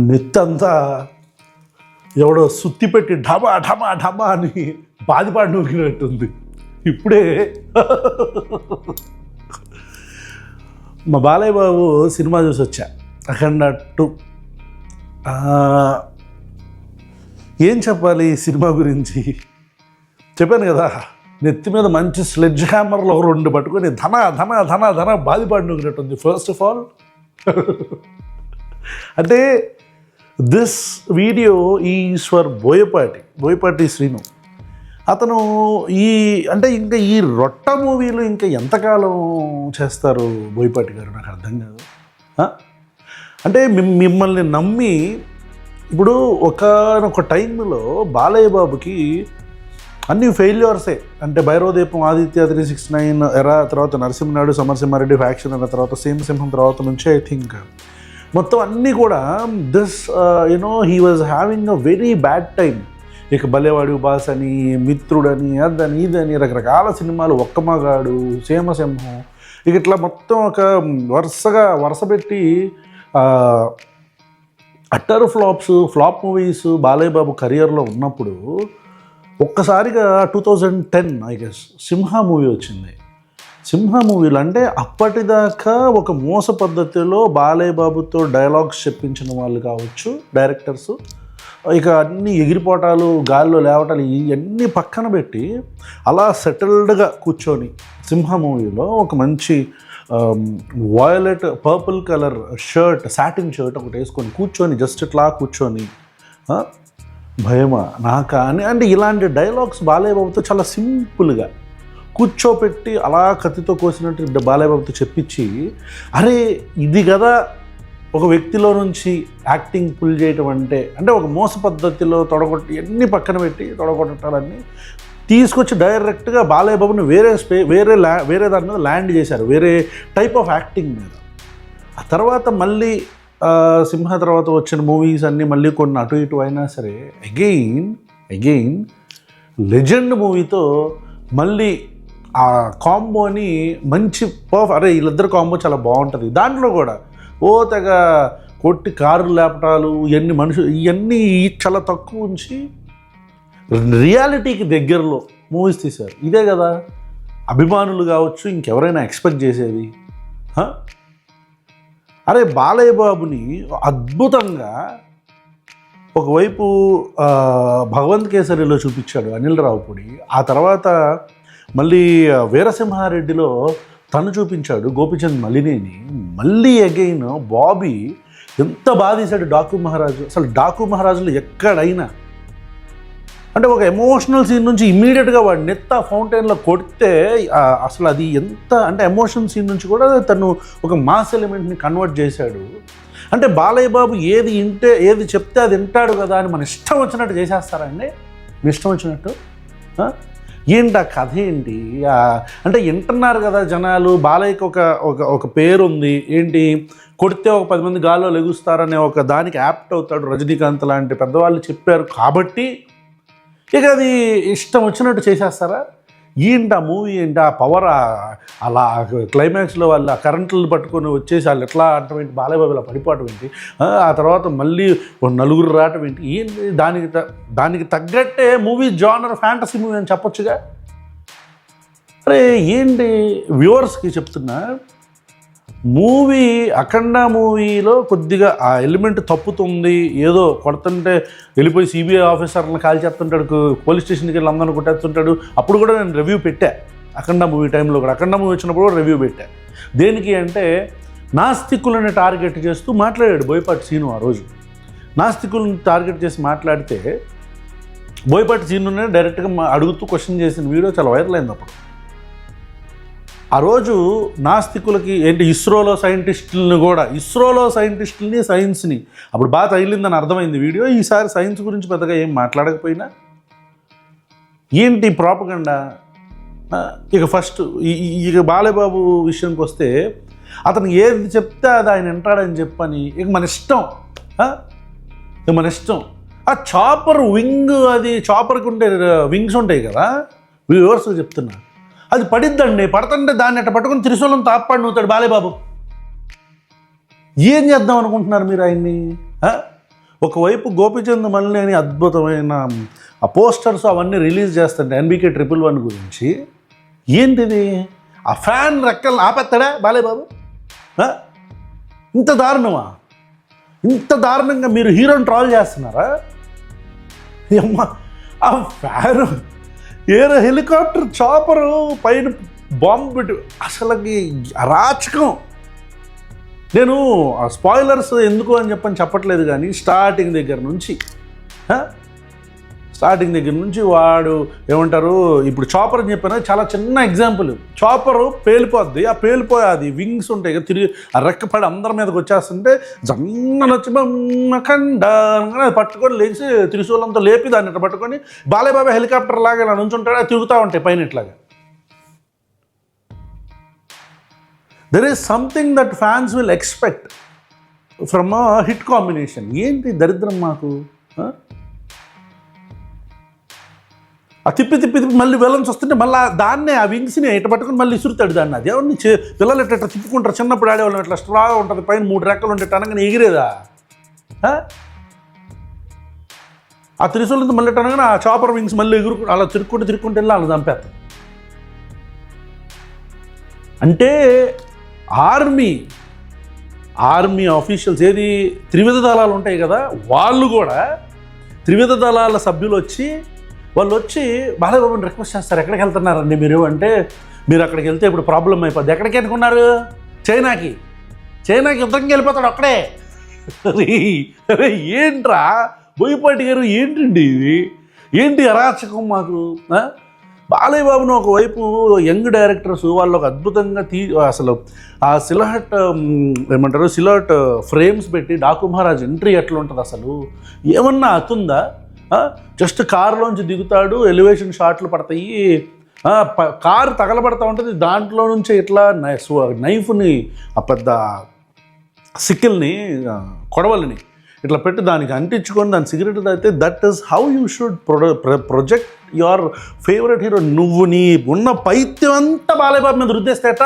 నెత్తంతా ఎవడో సుత్తి పెట్టి ఢమా ఢమా ఢమా అని బాధిపాటు నూరినట్టుంది. ఇప్పుడే మా బాలయ్య బాబు సినిమా చూసి వచ్చా, అఖండ 2. ఏం చెప్పాలి ఈ సినిమా గురించి? చెప్పాను కదా, నెత్తి మీద మంచి స్లెడ్జ్ హ్యామర్లో 2 పట్టుకొని ధన ధన ధన ధన బాధిపాటు నూరినట్టుంది. ఫస్ట్ ఆఫ్ ఆల్ అంటే this video is for Boyapati Srinu. అతను అంటే ఇంకా ఈ రొట్ట మూవీలు ఇంకా ఎంతకాలం చేస్తారు బోయపాటి గారు, నాకు అర్థం కాదు. అంటే మిమ్మల్ని నమ్మి ఇప్పుడు ఒక టైంలో బాలయ్య బాబుకి అన్ని ఫెయిల్యూర్సే. అంటే భైరవదీపం, ఆదిత్య 369 ఎరా, తర్వాత నరసింహనాయుడు, సమరసింహారెడ్డి ఫ్యాక్షన్ అన్న తర్వాత సింహం తర్వాత నుంచి ఐ థింక్ మొత్తం అన్నీ కూడా he was having a very bad time. ఇక బలేవాడు బాస్ అని, మిత్రుడని, అదని ఇదని రకరకాల సినిమాలు, ఒక్కమగాడు, సింహం, ఇక ఇట్లా మొత్తం ఒక వరుసపెట్టి utter flop movies Balayya Babu కెరియర్లో ఉన్నప్పుడు ఒక్కసారిగా 2010 ఐ గెస్ సింహ మూవీ వచ్చింది. సింహ మూవీలు అంటే అప్పటిదాకా ఒక మోస పద్ధతిలో బాలయ్య బాబుతో డైలాగ్స్ చెప్పించిన వాళ్ళు కావచ్చు డైరెక్టర్స్, ఇక అన్ని ఎగిరిపోవటాలు, గాల్లో లేవటాలు ఇవన్నీ పక్కన పెట్టి అలా సెటిల్డ్గా కూర్చొని సింహ మూవీలో ఒక మంచి violet purple colour shirt, satin shirt ఒకటి వేసుకొని కూర్చొని జస్ట్ ఇట్లా కూర్చొని భయమా నాకా అని అంటే ఇలాంటి డైలాగ్స్ బాలయ్య బాబుతో చాలా సింపుల్గా కూర్చోపెట్టి అలా కత్తితో కోసినట్టు బాలయ్య బాబుతో చెప్పించి, అరే ఇది కదా ఒక వ్యక్తిలో నుంచి యాక్టింగ్ పుల్ చేయటం అంటే ఒక మోస పద్ధతిలో తొడగొట్టి అన్నీ పక్కన పెట్టి తొడగొట్టాలన్నీ తీసుకొచ్చి డైరెక్ట్గా బాలయ్య బాబుని వేరే దాని మీద ల్యాండ్ చేశారు, వేరే టైప్ ఆఫ్ యాక్టింగ్ మీద. ఆ తర్వాత మళ్ళీ సింహ తర్వాత వచ్చిన మూవీస్ అన్నీ మళ్ళీ కొన్ని అటు ఇటు అయినా సరే అగైన్ లెజెండ్ మూవీతో మళ్ళీ ఆ కాంబోని మంచి అరే వీళ్ళిద్దరు కాంబో చాలా బాగుంటుంది. దాంట్లో కూడా తెగ కొట్టి కారు లేపటాలు ఇవన్నీ చాలా తక్కువ ఉంచి రియాలిటీకి దగ్గరలో మూవీస్ తీశారు. ఇదే కదా అభిమానులు కావచ్చు ఇంకెవరైనా ఎక్స్పెక్ట్ చేసేది. అరే బాలయ్య బాబుని అద్భుతంగా ఒకవైపు భగవంత్ కేసరిలో చూపించాడు అనిల్ రావుపూడి, ఆ తర్వాత మళ్ళీ వీరసింహారెడ్డిలో తను చూపించాడు గోపిచంద్ మలినేని, మళ్ళీ అగైన్ బాబీ ఎంత బాధ తీశాడు డాకు మహారాజు. అసలు డాకు మహారాజులో ఎక్కడైనా అంటే ఒక ఎమోషనల్ సీన్ నుంచి ఇమ్మీడియట్గా వాడు నెత్త ఫౌంటైన్లో కొడితే అసలు అది ఎంత అంటే ఎమోషనల్ సీన్ నుంచి కూడా తను ఒక మాస్ ఎలిమెంట్ని కన్వర్ట్ చేశాడు. అంటే బాలయ్య బాబు ఏది చెప్తే అది వింటాడు కదా అని మన ఇష్టం వచ్చినట్టు చేసేస్తారండి, మీ ఇష్టం వచ్చినట్టు. ఏంటి ఆ కథ ఏంటి అంటే వింటున్నారు కదా జనాలు, బాలయ్యకి ఒక పేరు ఉంది, ఏంటి కొడితే ఒక 10 మంది గాల్లో లెగుస్తారనే ఒక దానికి యాప్ట్ అవుతాడు, రజనీకాంత్ లాంటి పెద్దవాళ్ళు చెప్పారు కాబట్టి ఇక అది ఇష్టం వచ్చినట్టు చేసేస్తారా? ఏంటి ఆ మూవీ ఏంటి ఆ పవర్, అలా క్లైమాక్స్లో వాళ్ళు ఆ కరెంట్లు పట్టుకొని వచ్చేసి వాళ్ళు ఎట్లా ఆడటం ఏంటి, బాలయ్య బాబు ఇలా పడిపోవటం ఏంటి, ఆ తర్వాత మళ్ళీ నలుగురు రావటం ఏంటి, ఏంటి దానికి తగ్గట్టే మూవీ జానర్ ఫ్యాంటసీ మూవీ అని చెప్పొచ్చుగా. అరే ఏంటి వ్యూవర్స్కి చెప్తున్నా, మూవీ అఖండ మూవీలో కొద్దిగా ఆ ఎలిమెంట్ తప్పుతుంది, ఏదో కొడుతుంటే వెళ్ళిపోయి సిబిఐ ఆఫీసర్లను కాల్ చేస్తుంటాడు, పోలీస్ స్టేషన్కి వెళ్ళి అందరిని కొట్టేస్తుంటాడు. అప్పుడు కూడా నేను రివ్యూ పెట్టా అఖండ మూవీ టైంలో కూడా, అఖండ మూవీ వచ్చినప్పుడు కూడా రివ్యూ పెట్టా. దేనికి అంటే నాస్తికులని టార్గెట్ చేస్తూ మాట్లాడాడు బోయపాటి శ్రీను. ఆ రోజు నాస్తికులను టార్గెట్ చేసి మాట్లాడితే బోయపాటి శ్రీనునే డైరెక్ట్గా అడుగుతూ క్వశ్చన్ చేసిన వీడియో చాలా వైరల్ అయింది. అప్పుడు ఆ రోజు నాస్తికులకి ఏంటి ఇస్రోలో సైంటిస్టులని సైన్స్ని అప్పుడు బాగా తగిలిందని అర్థమైంది వీడియో. ఈసారి సైన్స్ గురించి పెద్దగా ఏం మాట్లాడకపోయినా ఏంటి ప్రాపగండా. ఇక ఫస్ట్ ఇక బాలయ్య బాబు విషయానికి వస్తే అతను ఏది చెప్తే అది ఆయన వింటాడని చెప్పని ఇక మన ఇష్టం. ఆ చాపర్ వింగ్, అది చాపర్కి ఉండే వింగ్స్ ఉంటాయి కదా, వ్యూవర్స్కి చెప్తున్నా, అది పడిద్దండి, పడుతుంటే దాన్ని అట్ట పట్టుకుని త్రిశూలం తాపాడు నూతాడు బాలయ్య బాబు. ఏం చేద్దాం అనుకుంటున్నారు మీరు ఆయన్ని? ఒకవైపు గోపీచంద్ మల్లినేని అద్భుతమైన ఆ పోస్టర్స్ అవన్నీ రిలీజ్ చేస్తుంటే NBK 111 గురించి, ఏంటిది ఆ ఫ్యాన్ రెక్కలు ఆపేస్తాడా బాలేబాబు? ఇంత దారుణమా? ఇంత దారుణంగా మీరు హీరోని ట్రాల్ చేస్తున్నారా? అమ్మ, ఆ ఫ్యాను ఏదో హెలికాప్టర్ చాపరు పైన బాంబు పెట్టి అసలుకి అరాచకం. నేను ఆ స్పాయిలర్స్ ఎందుకు అని చెప్పట్లేదు, కానీ స్టార్టింగ్ దగ్గర నుంచి వాడు ఏమంటారు, ఇప్పుడు చాపర్ అని చెప్పాను, చాలా చిన్న ఎగ్జాంపుల్. చాపరు పేలిపోద్ది, ఆ పేలిపోయి అది వింగ్స్ ఉంటాయి కదా, తిరిగి ఆ రెక్కపడి అందరి మీదకి వచ్చేస్తుంటే జన్ననొచ్చి అది పట్టుకొని లేచి త్రిశూలంతో లేపి దాన్ని ఇట్లా పట్టుకొని బాలయ్యబాబా హెలికాప్టర్ లాగా ఇలా నుంచుంటాడు, అది తిరుగుతూ ఉంటాయి పైన ఇట్లాగా. There is something that fans will expect from a hit combination. ఏంటి దరిద్రం మాకు? ఆ తిప్పి మళ్ళీ విలన్స్ వస్తుంటే మళ్ళీ దాన్నే ఆ వింగ్స్ని ఇట్ట పట్టుకుని మళ్ళీ ఇసురుతాడు దాన్ని. అది ఎవరిని పిల్లలు ఇట్లా తిప్పుకుంటారు, చిన్నప్పుడు ఆడేవాళ్ళం ఇట్లా స్ట్రాగా ఉంటుంది, పైన 3 రెక్కలు ఉంటాయి, అనగానే ఎగిరేదా? ఆ త్రిశూలంతో మళ్ళీ అనగానే ఆ చాపర్ వింగ్స్ మళ్ళీ అలా తిరుక్కుంటూ వెళ్ళి అలా చంపేస్తాం. అంటే ఆర్మీ ఆఫీషియల్స్ ఏది త్రివిధ దళాలు ఉంటాయి కదా, వాళ్ళు కూడా త్రివిధ దళాల సభ్యులు వాళ్ళు వచ్చి బాలయ్యబాబుని రిక్వెస్ట్ చేస్తారు, ఎక్కడికి వెళ్తున్నారండి మీరు అంటే, మీరు అక్కడికి వెళ్తే ఇప్పుడు ప్రాబ్లం అయిపోద్ది. ఎక్కడికి అనుకున్నారు? చైనాకి యుద్ధంకి వెళ్ళిపోతాడు అక్కడే. అరే ఏంట్రా బోయపాటి గారు, ఏంటండి ఇది? ఏంటి అరాచకం మాకు? బాలయ్యబాబును ఒకవైపు యంగ్ డైరెక్టర్స్ వాళ్ళు ఒక అద్భుతంగా అసలు ఆ సిలహట్ ఫ్రేమ్స్ పెట్టి డాకు మహారాజ్ ఎంట్రీ ఎట్లా ఉంటుంది అసలు ఏమన్నా అతుందా? జస్ట్ కారులోంచి దిగుతాడు, ఎలివేషన్ షాట్లు పడతాయి, కారు తగలబడతా ఉంటుంది, దాంట్లో నుంచి ఇట్లా నైఫ్ని ఆ పెద్ద సిక్కిల్ని కొడవలిని ఇట్లా పెట్టి దానికి అంటించుకొని దాని సిగరెట్ తాగితే that is how you should project your favourite hero. నువ్వు నీ ఉన్న పైత్యం అంతా బాలయ్యబాబు మీద రుద్దేస్తేట.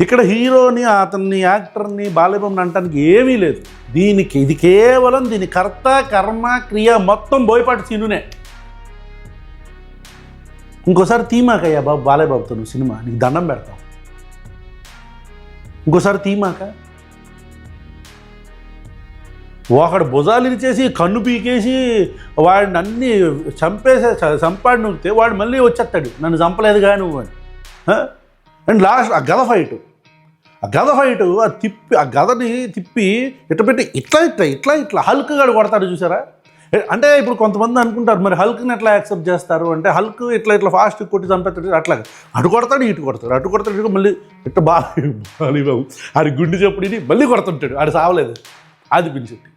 ఇక్కడ హీరోని అతన్ని యాక్టర్ని బాలయ్యబాబుని అనటానికి ఏమీ లేదు. ఇది కేవలం దీని కర్త కర్మ క్రియ మొత్తం బోయపాటి సీనునే. ఇంకోసారి తీమాకయ్యా బాబు బాలయ్యబాబుతో నువ్వు సినిమా, నీకు దండం పెడతాం. ఇంకోసారి తీమాక ఒకడు భుజాలు ఇరిచేసి కన్ను పీకేసి వాడిని అన్నీ చంపాడు నొక్కితే వాడు మళ్ళీ వచ్చేస్తాడు, నన్ను చంపలేదుగా నువ్వు అని. అండ్ లాస్ట్ ఆ గద ఫైటు ఆ గదని తిప్పి పెట్టి ఇట్లా హల్క్ గాడు కొడతాడు చూసారా? అంటే ఇప్పుడు కొంతమంది అనుకుంటారు, మరి హల్క్ని ఎట్లా యాక్సెప్ట్ చేస్తారు అంటే, హల్క్ ఇట్లా ఫాస్ట్ కొట్టి చంపేస్తాడు, అట్లా అటు కొడతాడు ఇటు కొడతాడు మళ్ళీ ఇట్లా బాలయ్యబాబు ఆడి గుండె చెప్పుడు మళ్ళీ కొడుతుంటాడు, ఆడు సావలేదు అది పిలిచెట్టి.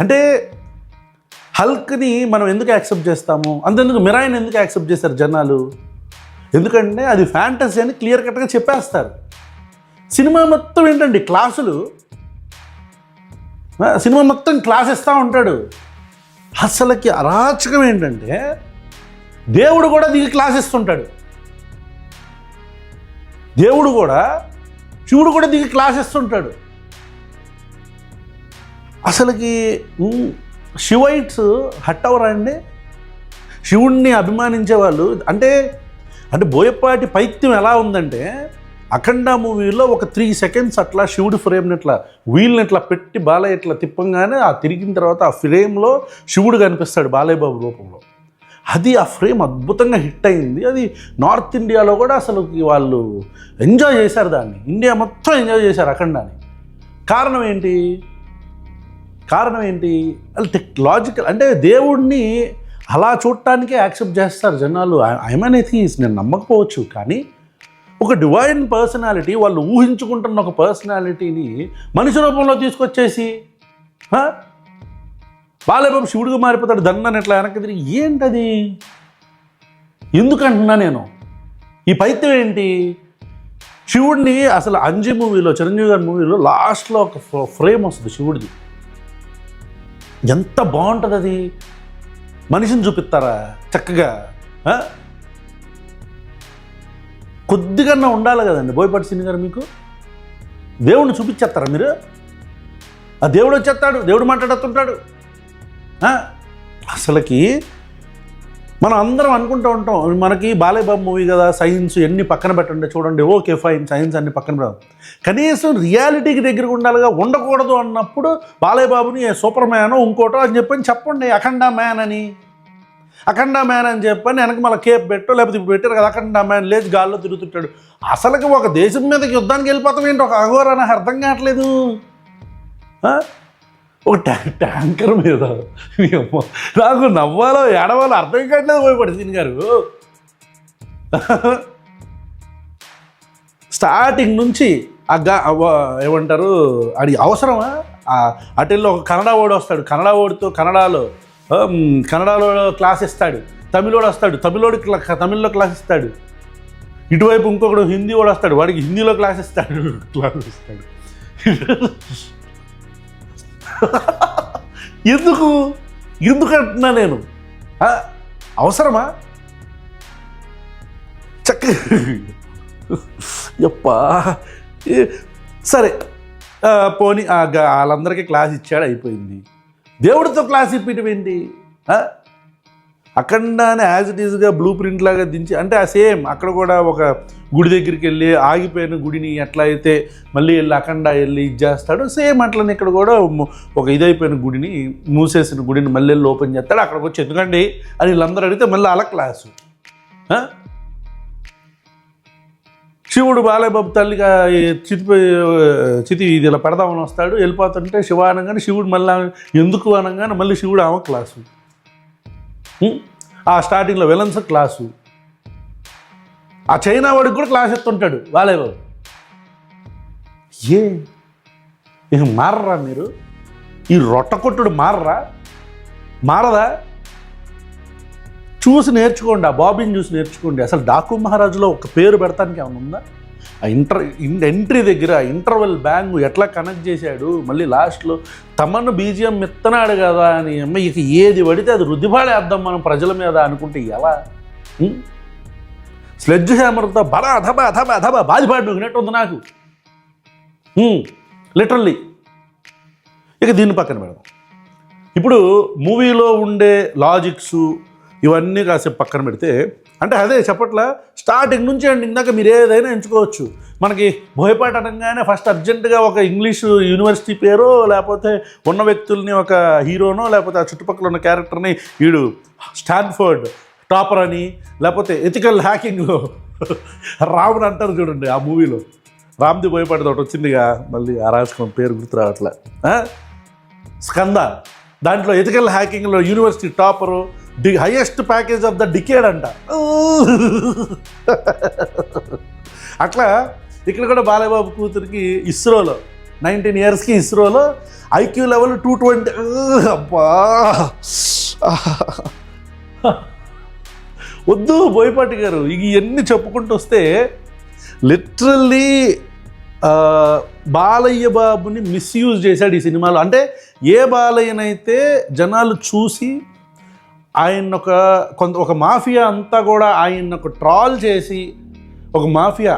అంటే హల్క్ని మనం ఎందుకు యాక్సెప్ట్ చేస్తాము? అంతెందుకు మిరాయిని ఎందుకు యాక్సెప్ట్ చేస్తారు జనాలు? ఎందుకంటే అది ఫ్యాంటసీ అని క్లియర్ కట్గా చెప్పేస్తారు. సినిమా మొత్తం ఏంటండి క్లాసులు, సినిమా మొత్తం క్లాస్ ఇస్తూ ఉంటాడు. అసలుకి అరాచకం ఏంటంటే దేవుడు కూడా దిగి క్లాస్ ఇస్తుంటాడు. శివుడు కూడా దిగి క్లాస్ ఇస్తుంటాడు. అసలుకి శివైట్స్ హట్ అవరా అండి? శివుణ్ణి అభిమానించే వాళ్ళు అంటే బోయపాటి పైత్యం ఎలా ఉందంటే, అఖండ మూవీలో ఒక 3 seconds అట్లా శివుడి ఫ్రేమ్ని ఇట్లా వీల్ని ఇట్లా పెట్టి బాలయ్య ఇట్లా తిప్పంగానే ఆ తిరిగిన తర్వాత ఆ ఫ్రేమ్లో శివుడు కనిపిస్తాడు బాలయ్యబాబు రూపంలో. అది ఆ ఫ్రేమ్ అద్భుతంగా హిట్ అయింది. అది నార్త్ ఇండియాలో కూడా అసలు వాళ్ళు ఎంజాయ్ చేశారు దాన్ని, ఇండియా మొత్తం ఎంజాయ్ చేశారు అఖండాని. కారణం ఏంటి? లాజికల్ అంటే దేవుడిని అలా చూడటానికే యాక్సెప్ట్ చేస్తారు జనాలు. ఐఎమ్ ఎథీస్ట్, నేను నమ్మకపోవచ్చు, కానీ ఒక డివైన్ పర్సనాలిటీ, వాళ్ళు ఊహించుకుంటున్న ఒక పర్సనాలిటీని మనిషి రూపంలో తీసుకొచ్చేసి బాలయ్యబాబు శివుడిగా మారిపోతాడు దన్నని ఎట్లా వెనక్కి తిరిగి. ఏంటది? ఎందుకంటున్నా నేను ఈ పైత్యం ఏంటి? శివుడిని అసలు అంజి మూవీలో, చిరంజీవి గారి మూవీలో లాస్ట్లో ఒక ఫ్రేమ్ వస్తుంది శివుడిది, ఎంత బాగుంటుంది అది. మనిషిని చూపిస్తారా చక్కగా? కొద్దిగా ఉండాలి కదండి బోయపాటి సీన్ గారు, మీకు దేవుణ్ణి చూపించేస్తారా మీరు? ఆ దేవుడు వచ్చేస్తాడు, దేవుడు మాట్లాడుతుంటాడు. అసలుకి మనం అందరం అనుకుంటూ ఉంటాం, మనకి బాలయ్య బాబు మూవీ కదా, సైన్స్ ఎన్ని పక్కన పెట్టండి చూడండి, ఓకే ఫైన్, సైన్స్ అన్ని పక్కన పెడదాం, కనీసం రియాలిటీకి దగ్గరగా ఉండాలిగా. ఉండకూడదు అన్నప్పుడు బాలయ్య బాబుని సూపర్ మ్యానో ఇంకోటో అని చెప్పండి, అఖండ మ్యాన్ అని చెప్పని వెనక మళ్ళీ కేప్ పెట్టో, లేకపోతే ఇప్పుడు పెట్టారు కదా అఖండ మ్యాన్, లేచి గాల్లో తిరుగుతుంటాడు. అసలుకి ఒక దేశం మీదకి యుద్ధానికి వెళ్ళిపోతాం ఏంటి, ఒక అఘోర నాకు అర్థం కావట్లేదు. ఒక ట్యాంకర్ మీద నాకు నవ్వాలో ఏడవాలో అర్థం కావట్లేదు పోయిపడి సీన్ గారు. స్టార్టింగ్ నుంచి ఏమంటారు అది అవసరమా? అటెల్లో ఒక కన్నడ ఓడి వస్తాడు, కన్నడలో క్లాస్ ఇస్తాడు, తమిళోడు వస్తాడు, తమిళ్లో క్లాస్ ఇస్తాడు, ఇటువైపు ఇంకొకడు హిందీ వాడు వస్తాడు, వాడికి హిందీలో క్లాస్ ఇస్తాడు. ఎందుకు అంటున్నా నేను, అవసరమా? యప్పా సరే పోనీ వాళ్ళందరికీ క్లాస్ ఇచ్చాడు, అయిపోయింది. దేవుడితో క్లాస్ ఇప్పటం ఏంటి? అఖండానే యాజ్ ఇట్ ఈజ్గా బ్లూ ప్రింట్ లాగా దించి, అంటే ఆ సేమ్ అక్కడ కూడా ఒక గుడి దగ్గరికి వెళ్ళి ఆగిపోయిన గుడిని ఎట్లా అయితే మళ్ళీ వెళ్ళి అఖండ వెళ్ళి ఇది చేస్తాడు, సేమ్ అట్లనే ఇక్కడ కూడా ఒక ఇదైపోయిన గుడిని, మూసేసిన గుడిని మళ్ళీ వెళ్ళి ఓపెన్ చేస్తాడు. అక్కడికి వచ్చి ఎందుకండి అని వీళ్ళందరూ అడిగితే మళ్ళీ అలా క్లాసు. శివుడు బాలయ్య బాబు తల్లిగా చితి ఇది ఇలా పెడదామని వస్తాడు, వెళ్ళిపోతుంటే శివ అనగానే శివుడు మళ్ళీ ఎందుకు అనగానే మళ్ళీ శివుడు ఆమె క్లాసు. ఆ స్టార్టింగ్లో విలన్స్ క్లాసు, ఆ చైనా వాడికి కూడా క్లాస్ ఎత్తుంటాడు బాలయ్య బాబు. ఇక మారరా మీరు? ఈ రొట్టకొట్టుడు మారదా? చూసి నేర్చుకోండి, ఆ బాబీని చూసి నేర్చుకోండి. అసలు డాకు మహారాజులో ఒక పేరు పెడతానికి ఏమైనా ఉందా? ఆ ఎంట్రీ దగ్గర ఇంటర్వెల్ బ్యాంగ్ ఎట్లా కనెక్ట్ చేశాడు, మళ్ళీ లాస్ట్లో తమను బీజిఎం మెత్తనాడు కదా అని, అమ్మ ఇక ఏది పడితే అది రుద్దిపాడేద్దాం మనం ప్రజల మీద అనుకుంటే ఎలా? స్లెడ్జ్ హ్యామర్తో బడా ధబా బాధిపాడు నూగినట్టు ఉంది నాకు లిటరల్లీ. ఇక దీన్ని పక్కన పెడదాం. ఇప్పుడు మూవీలో ఉండే లాజిక్స్ ఇవన్నీ కాసేపు పక్కన పెడితే, అంటే అదే చెప్పట్లా, స్టార్టింగ్ నుంచి అండి ఇందాక మీరు ఏదైనా ఎంచుకోవచ్చు. మనకి బోయపాటి అనగానే ఫస్ట్ అర్జెంటుగా ఒక ఇంగ్లీషు యూనివర్సిటీ పేరో, లేకపోతే ఉన్న వ్యక్తుల్ని ఒక హీరోనో, లేకపోతే ఆ చుట్టుపక్కల ఉన్న క్యారెక్టర్ని వీడు స్టాన్ఫోర్డ్ టాపర్ అని, లేకపోతే ఎథికల్ హ్యాకింగ్లో రాముని అంటారు చూడండి ఆ మూవీలో, రామ్ది బోయపాటి ఒకటి వచ్చిందిగా, మళ్ళీ ఆ రాసుకున్న పేరు గుర్తు రావట్లే, స్కంద, దాంట్లో ఎథికల్ హ్యాకింగ్లో university topper, highest package of the decade అంట. అట్లా ఇక్కడ కూడా బాలయ్య బాబు కూతురికి ఇస్రోలో 19 ఇయర్స్కి ఇస్రోలో ఐక్యూ లెవెల్ 220. అబ్బా వద్దు బోయపాటి గారు, ఇవన్నీ చెప్పుకుంటూ వస్తే లిటరల్లీ బాలయ్య బాబుని మిస్యూజ్ చేశాడు ఈ సినిమాలో. అంటే ఏ బాలయ్యనైతే జనాలు చూసి ఆయన ఒక మాఫియా అంతా కూడా ఆయన ఒక ట్రాల్ చేసి, ఒక మాఫియా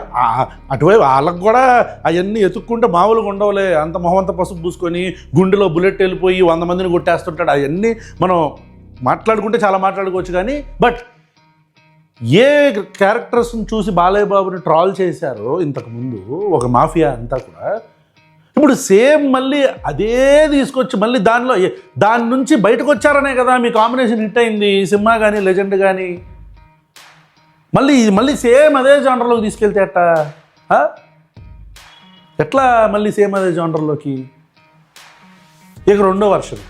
అటువైపు వాళ్ళకు కూడా అవన్నీ ఎత్తుక్కుంటే మామూలుగా ఉండవులే, అంత మొహమంతా పసుపు పూసుకొని గుండెలో బుల్లెట్ వెళ్ళిపోయి 100 మందిని కొట్టేస్తుంటాడు, అవన్నీ మనం మాట్లాడుకుంటే చాలా మాట్లాడుకోవచ్చు. కానీ బట్ ఏ క్యారెక్టర్స్ని చూసి బాలయ్య బాబుని ట్రాల్ చేశారో ఇంతకుముందు ఒక మాఫియా అంతా కూడా, ఇప్పుడు సేమ్ మళ్ళీ అదే తీసుకొచ్చి మళ్ళీ దాని నుంచి బయటకు వచ్చారనే కదా మీ కాంబినేషన్ హిట్ అయింది, సింహ కానీ లెజెండ్ కానీ. మళ్ళీ సేమ్ అదే జానర్లోకి తీసుకెళ్తే ఎట్లా మళ్ళీ సేమ్ అదే జానర్లోకి? ఇక రెండో వర్షన్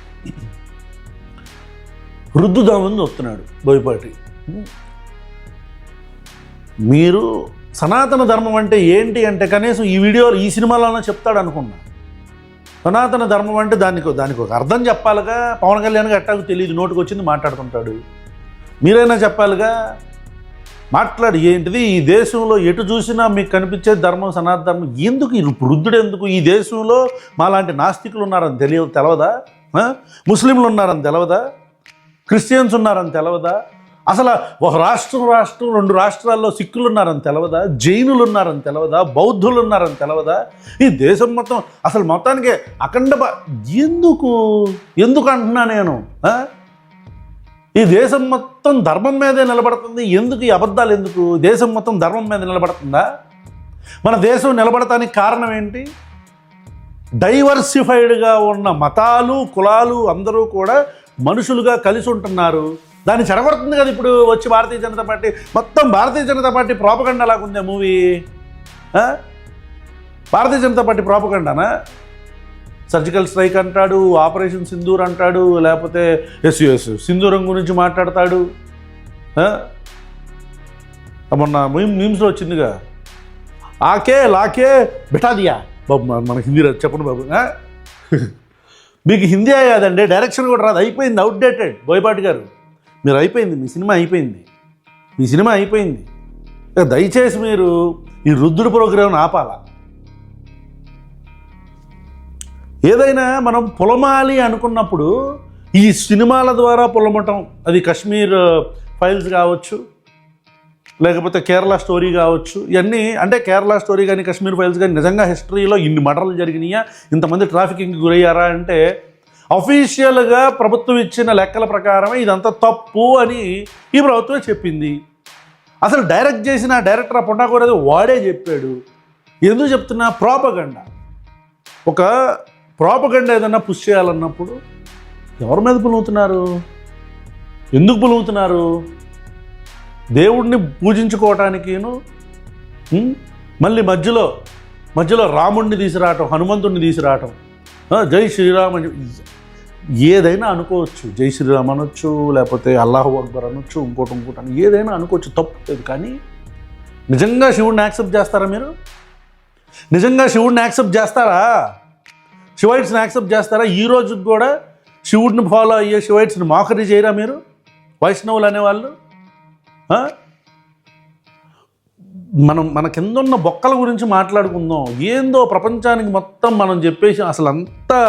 రుద్దుదామని వస్తున్నాడు బోయపాటి. మీరు సనాతన ధర్మం అంటే ఏంటి అంటే కనీసం ఈ సినిమాలోనే చెప్తాడు అనుకున్నా. సనాతన ధర్మం అంటే దానికి ఒక అర్థం చెప్పాలిగా. పవన్ కళ్యాణ్కి అట్టాకు తెలియదు, నోటికి వచ్చింది మాట్లాడుతుంటాడు. మీరైనా చెప్పాలిగా, మాట్లాడి ఏంటిది ఈ దేశంలో ఎటు చూసినా మీకు కనిపించే ధర్మం సనాతన ధర్మం, ఎందుకు వృద్ధుడు ఎందుకు? ఈ దేశంలో మాలాంటి నాస్తికులు ఉన్నారని తెలవదా? ముస్లింలు ఉన్నారని తెలవదా? క్రిస్టియన్స్ ఉన్నారని తెలవదా? అసలు ఒక రాష్ట్రం 2 రాష్ట్రాల్లో సిక్కులు ఉన్నారని తెలవదా, జైనులు ఉన్నారని తెలవదా, బౌద్ధులు ఉన్నారని తెలవదా? ఈ దేశం మొత్తం అసలు మొత్తానికి అఖండ ఎందుకు అంటున్నా నేను, ఈ దేశం మొత్తం ధర్మం మీదే నిలబడుతుంది. ఎందుకు ఈ అబద్ధాలు ఎందుకు? దేశం మొత్తం ధర్మం మీద నిలబడుతుందా? మన దేశం నిలబడటానికి కారణం ఏంటి? డైవర్సిఫైడ్గా ఉన్న మతాలు, కులాలు అందరూ కూడా మనుషులుగా కలిసి ఉంటున్నారు. దాన్ని చెడగొడుతుంది కదా ఇప్పుడు వచ్చి భారతీయ జనతా పార్టీ. మొత్తం Bharatiya Janata party propaganda లాగుందే movie. Bharatiya Janata party ప్రాపగండానా? Surgical strike అంటాడు, ఆపరేషన్ సింధూర్ అంటాడు, లేకపోతే సింధూరం గురించి మాట్లాడతాడు. మొన్న మీమ్స్లో వచ్చిందిగా, ఆకే లాకే బిఠాదియా. బాబు మన హిందీ రాదు, చెప్పండి బాబు. మీకు హిందీ కాదండి, డైరెక్షన్ కూడా రాదు, అయిపోయింది, అవుట్డేటెడ్. బోయపాటి గారు మీరు అయిపోయింది, మీ సినిమా అయిపోయింది. దయచేసి మీరు ఈ రుద్దుడు ప్రోగ్రామ్ని ఆపాలా. ఏదైనా మనం పొలమాలి అనుకున్నప్పుడు ఈ సినిమాల ద్వారా పొలమటం, అది కాశ్మీర్ ఫైల్స్ కావచ్చు, లేకపోతే కేరళ స్టోరీ కావచ్చు, ఇవన్నీ అంటే కేరళ స్టోరీ కానీ కాశ్మీర్ ఫైల్స్ కానీ నిజంగా హిస్టరీలో ఇన్ని మర్డర్లు జరిగినాయా, ఇంతమంది ట్రాఫికింగ్కి గురయ్యారా అంటే అఫీషియల్గా ప్రభుత్వం ఇచ్చిన లెక్కల ప్రకారమే ఇదంతా తప్పు అని ఈ ప్రభుత్వమే చెప్పింది. అసలు డైరెక్ట్ చేసిన డైరెక్టర్ ఆ పొట్టాకూరది వాడే చెప్పాడు. ఎందుకు చెప్తున్నా? ప్రాపగండా. ఒక ప్రాపగండా ఏదన్నా పుష్ చేయాలన్నప్పుడు ఎవరి మీద పులుగుతున్నారు? ఎందుకు పులుగుతున్నారు? దేవుడిని పూజించుకోవటానికిను మళ్ళీ మధ్యలో రాముడిని తీసుకురావటం, హనుమంతుడిని తీసుకురావటం, జై శ్రీరామ్ అని ఏదైనా అనుకోవచ్చు. జై శ్రీరామ్ అనొచ్చు, లేకపోతే అల్లాహు అక్బర్ అనొచ్చు, ఇంకోటి అని ఏదైనా అనుకోవచ్చు, తప్పు లేదు. కానీ నిజంగా శివుడిని యాక్సెప్ట్ చేస్తారా మీరు? నిజంగా శివుడిని యాక్సెప్ట్ చేస్తారా? శివైట్స్ని యాక్సెప్ట్ చేస్తారా? ఈ రోజుకి కూడా శివుడిని ఫాలో అయ్యే శివైట్స్ని మోకరి చేయరా మీరు? వైష్ణవులు అనేవాళ్ళు. మన కింద ఉన్న బొక్కల గురించి మాట్లాడుకుందాం. ఏందో ప్రపంచానికి మొత్తం మనం చెప్పేసి అసలు అంతా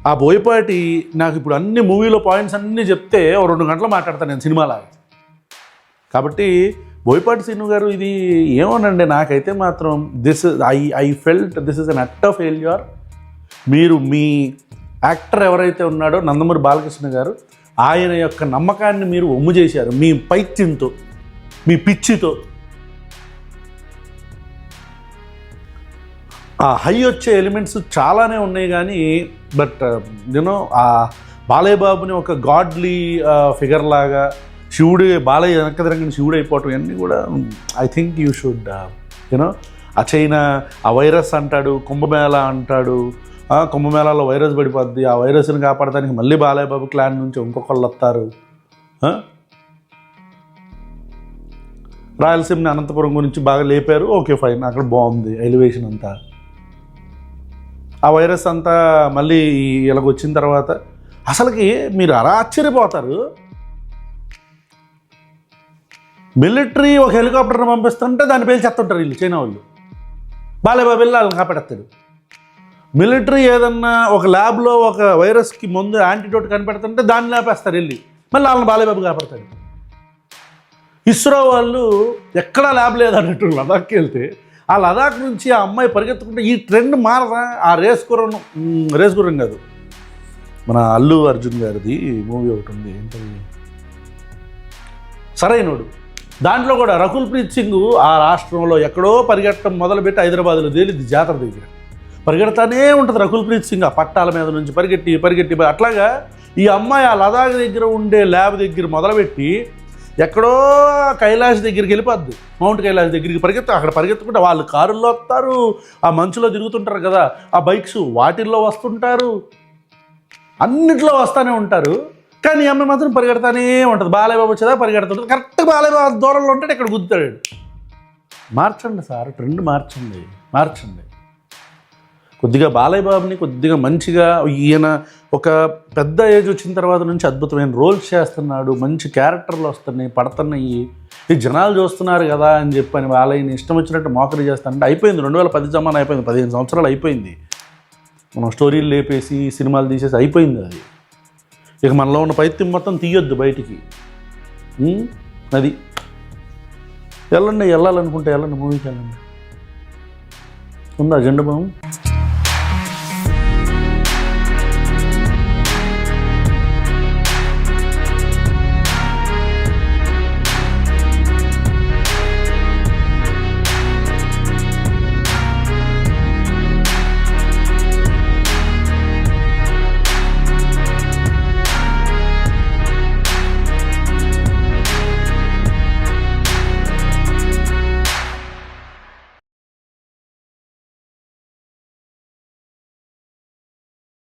ఆ బోయపాటి నాకు ఇప్పుడు అన్ని మూవీలో పాయింట్స్ అన్నీ చెప్తే 2 గంటలు మాట్లాడతాను నేను సినిమాలాగా. కాబట్టి బోయపాటి శ్రీను గారు ఇది ఏమోనండి, నాకైతే మాత్రం I felt this is an utter failure. మీరు మీ యాక్టర్ ఎవరైతే ఉన్నాడో నందమూరి బాలకృష్ణ గారు, ఆయన యొక్క నమ్మకాన్ని మీరు ఒమ్ము చేశారు మీ పైత్యంతో, మీ పిచ్చితో. ఆ హై వచ్చే ఎలిమెంట్స్ చాలానే ఉన్నాయి కానీ బట్ యూనో ఆ బాలయ్య బాబుని ఒక గాడ్లీ ఫిగర్ లాగా బాలయ్య వెనక తిరగని శివుడు అయిపోవటం ఇవన్నీ కూడా I think you should you know. ఆ చైనా ఆ వైరస్ అంటాడు, కుంభమేళా అంటాడు, కుంభమేళాలో వైరస్ పడిపోద్ది, ఆ వైరస్ని కాపాడటానికి మళ్ళీ బాలయ్య బాబు క్లాన్ నుంచి ఇంకొకళ్ళు వస్తారు. రాయలసీమని అనంతపురం గురించి బాగా లేపారు, ఓకే ఫైన్, అక్కడ బాగుంది ఎలివేషన్ అంతా. ఆ వైరస్ అంతా మళ్ళీ ఇలాగ వచ్చిన తర్వాత అసలుకి మీరు ఆశ్చర్యపోతారు. మిలిటరీ ఒక హెలికాప్టర్ని పంపిస్తుంటే దాన్ని పేరు చెప్తుంటారు వీళ్ళు చైనా వాళ్ళు. బాలయ్య బాబు వెళ్ళి వాళ్ళని కాపాడతాడు. మిలిటరీ ఏదన్నా ఒక ల్యాబ్లో ఒక వైరస్కి ముందు యాంటీడోట్ కనిపెడుతుంటే దాన్ని లేపేస్తారు వెళ్ళి, మళ్ళీ వాళ్ళని బాలయ్య బాబు కాపాడతాడు. ఇస్రో వాళ్ళు ఎక్కడా ల్యాబ్ లేదన్నట్టు లదాఖ్కి వెళ్తే ఆ లదాఖ్ నుంచి ఆ అమ్మాయి పరిగెత్తుకుంటే ఈ ట్రెండ్ మారదా? ఆ రేస్ గుర్రం కాదు, మన అల్లు అర్జున్ గారిది మూవీ ఒకటి ఉంది, ఏంటది సరైనోడు. దాంట్లో కూడా రకుల్ ప్రీత్ సింగ్ ఆ రాష్ట్రంలో ఎక్కడో పరిగెట్టడం మొదలుపెట్టి హైదరాబాద్లో తేలిద్ది జాతర దగ్గర పరిగెడతానే ఉంటుంది రకుల్ ప్రీత్ సింగ్. ఆ పట్టాల మీద నుంచి పరిగెట్టి అట్లాగా ఈ అమ్మాయి ఆ లదాఖ్ దగ్గర ఉండే ల్యాబ్ దగ్గర మొదలుపెట్టి ఎక్కడో కైలాష్ దగ్గరికి వెళ్ళిపోద్ది, మౌంట్ కైలాష్ దగ్గరికి అక్కడ పరిగెత్తుకుంటే వాళ్ళు కారుల్లో వస్తారు, ఆ మంచులో తిరుగుతుంటారు కదా, ఆ బైక్స్ వాటిల్లో వస్తుంటారు, అన్నిట్లో వస్తూనే ఉంటారు. కానీ ఈ అమ్మాయి మాత్రం పరిగెడతానే ఉంటుంది. బాలయ్య బాబు వచ్చేదా పరిగెడుతుంటుంది, కరెక్ట్గా బాలయ్య బాబు దూరంలో ఉంటాడు, ఇక్కడ గుద్దుతాడు. మార్చండి సార్, ట్రెండ్ మార్చండి. కొద్దిగా బాలయ్య బాబుని కొద్దిగా మంచిగా, ఈయన ఒక పెద్ద ఏజ్ వచ్చిన తర్వాత నుంచి అద్భుతమైన రోల్స్ చేస్తున్నాడు, మంచి క్యారెక్టర్లు వస్తున్నాయి, పడుతున్నాయి, ఈ జనాలు చూస్తున్నారు కదా అని చెప్పని బాలయ్యని ఇష్టం వచ్చినట్టు మోకరి చేస్తానంటే అయిపోయింది. 2010 జమానా అయిపోయింది, 15 సంవత్సరాలు అయిపోయింది. మనం స్టోరీలు లేపేసి సినిమాలు తీసేసి అయిపోయింది అది. ఇక మనలో ఉన్న పైత్యం మొత్తం తీయొద్దు బయటికి. అది వెళ్ళాలనుకుంటే వెళ్ళండి, మూవీకి వెళ్ళండి. ఉందా అజెండా బాబు?